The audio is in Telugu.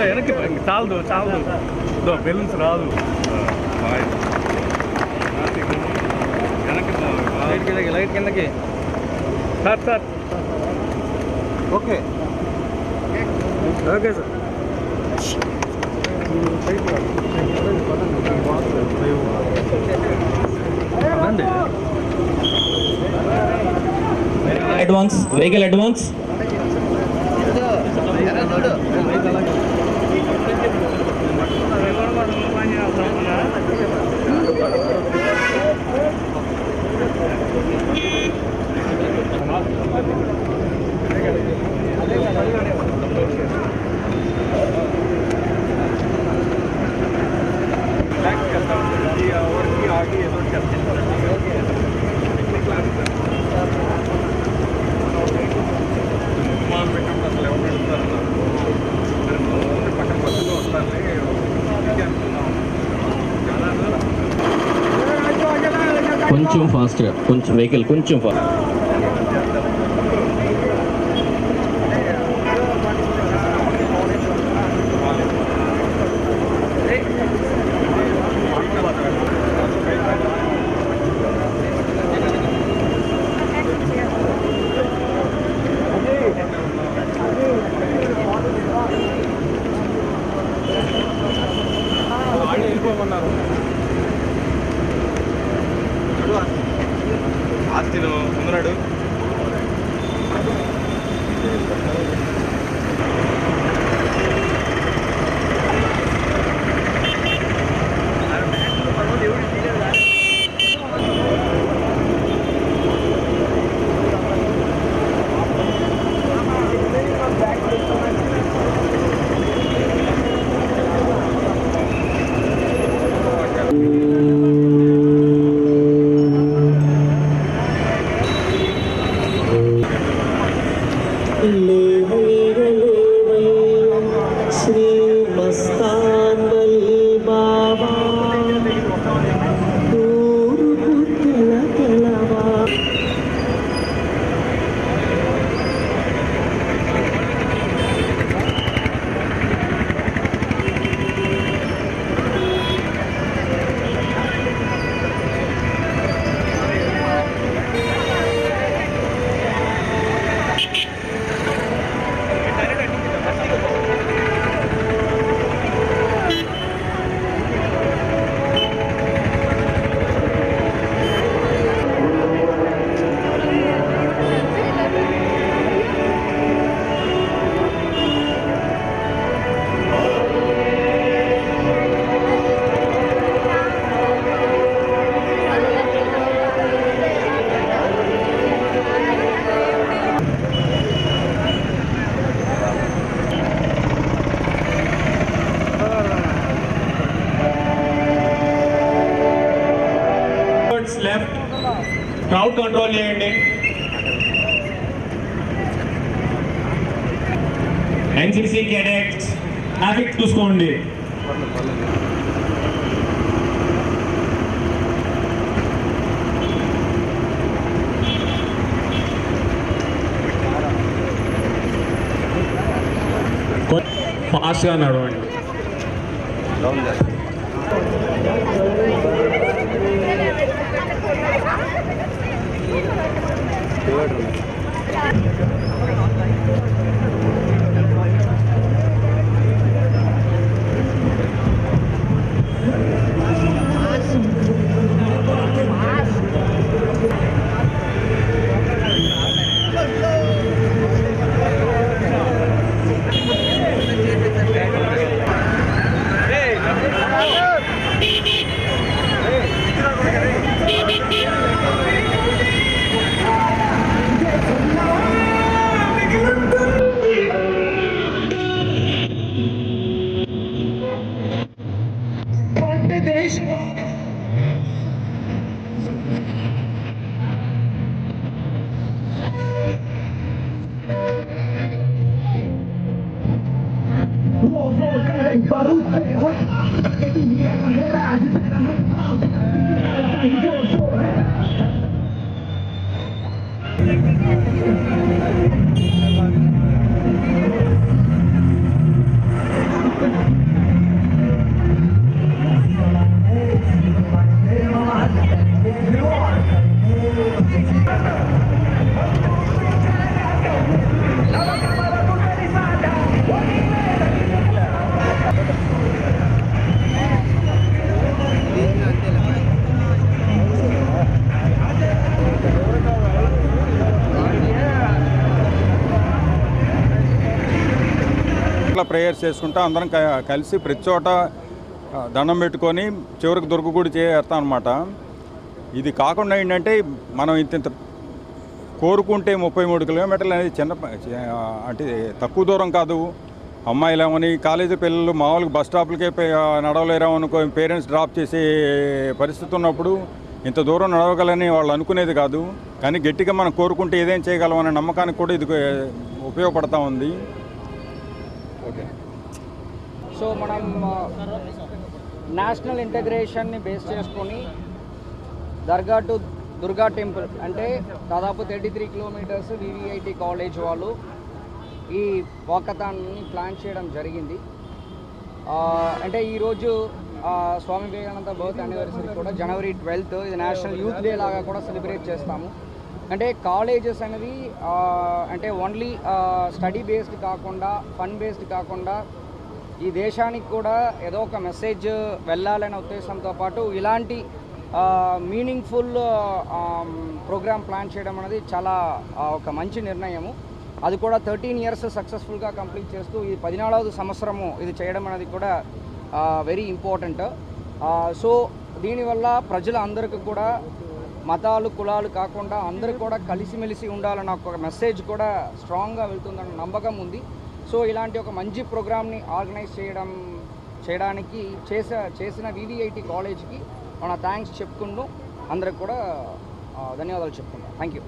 వెనక్కి చాలదు చాలదు బెలూన్స్ రాదు వెనక్కి లైట్ కిందకి sir okay okay sir advance vehicle advance కొంచెం ఫాస్ట్గా కొంచెం వెహికల్ కొంచెం ఫాస్ట్ ఆస్తిలో ముందున్నాడు శ్రీ మస్తాన్ బాబా లెఫ్ట్ క్రౌడ్ కంట్రోల్ చేయండి. ఎన్సిసి క్యాడెట్స్ ట్రాఫిక్ చూసుకోండి. ఫాస్ట్గా నడవండి. ప్రేయర్స్ చేసుకుంటా అందరం కలిసి ప్రతి చోట దండం పెట్టుకొని చివరికి దుర్గగుడి చేస్తాం అనమాట. ఇది కాకుండా ఏంటంటే మనం ఇంత కోరుకుంటే 33 కిలోమీటర్లు అనేది అంటే తక్కువ దూరం కాదు. అమ్మాయిలు ఏమని కాలేజీ పిల్లలు మామూలుగా బస్ స్టాప్లకే నడవలేరాము అనుకో, పేరెంట్స్ డ్రాప్ చేసే పరిస్థితి ఉన్నప్పుడు ఇంత దూరం నడవగలని వాళ్ళు అనుకునేది కాదు. కానీ గట్టిగా మనం కోరుకుంటే ఏదేం చేయగలం అనే నమ్మకానికి కూడా ఇది ఉపయోగపడతా ఉంది. ఓకే. సో మనం నేషనల్ ఇంటగ్రేషన్ని బేస్ చేసుకొని దర్గా టు దుర్గా టెంపుల్ అంటే దాదాపు 33 కిలోమీటర్స్ వివిఐటి కాలేజ్ వాళ్ళు ఈ వాకథాన్ని ప్లాన్ చేయడం జరిగింది. అంటే ఈరోజు స్వామి వివేకానంద బర్త్ యానివర్సరీ కూడా January 12th, ఇది నేషనల్ యూత్ డే లాగా కూడా సెలబ్రేట్ చేస్తాము. అంటే కాలేజెస్ అనేది అంటే ఓన్లీ స్టడీ బేస్డ్ కాకుండా, ఫన్ బేస్డ్ కాకుండా ఈ దేశానికి కూడా ఏదో ఒక మెసేజ్ వెళ్ళాలనే ఉద్దేశంతో పాటు ఇలాంటి మీనింగ్ఫుల్ ప్రోగ్రామ్ ప్లాన్ చేయడం అనేది చాలా ఒక మంచి నిర్ణయము. అది కూడా 13 years సక్సెస్ఫుల్గా కంప్లీట్ చేస్తూ ఈ 14వ సంవత్సరము ఇది చేయడం అనేది కూడా వెరీ ఇంపార్టెంట్. సో దీనివల్ల ప్రజలందరికీ కూడా మతాలు కులాలు కాకుండా అందరూ కూడా కలిసిమెలిసి ఉండాలన్న ఒక మెసేజ్ కూడా స్ట్రాంగ్గా వెళ్తుందన్న నమ్మకం ఉంది. సో ఇలాంటి ఒక మంచి ప్రోగ్రామ్ని ఆర్గనైజ్ చేయడానికి చేసిన వివిఐటి కాలేజ్కి మన థ్యాంక్స్ చెప్పుకుంటూ అందరికి కూడా ధన్యవాదాలు చెప్పుకుంటాం. Thank you.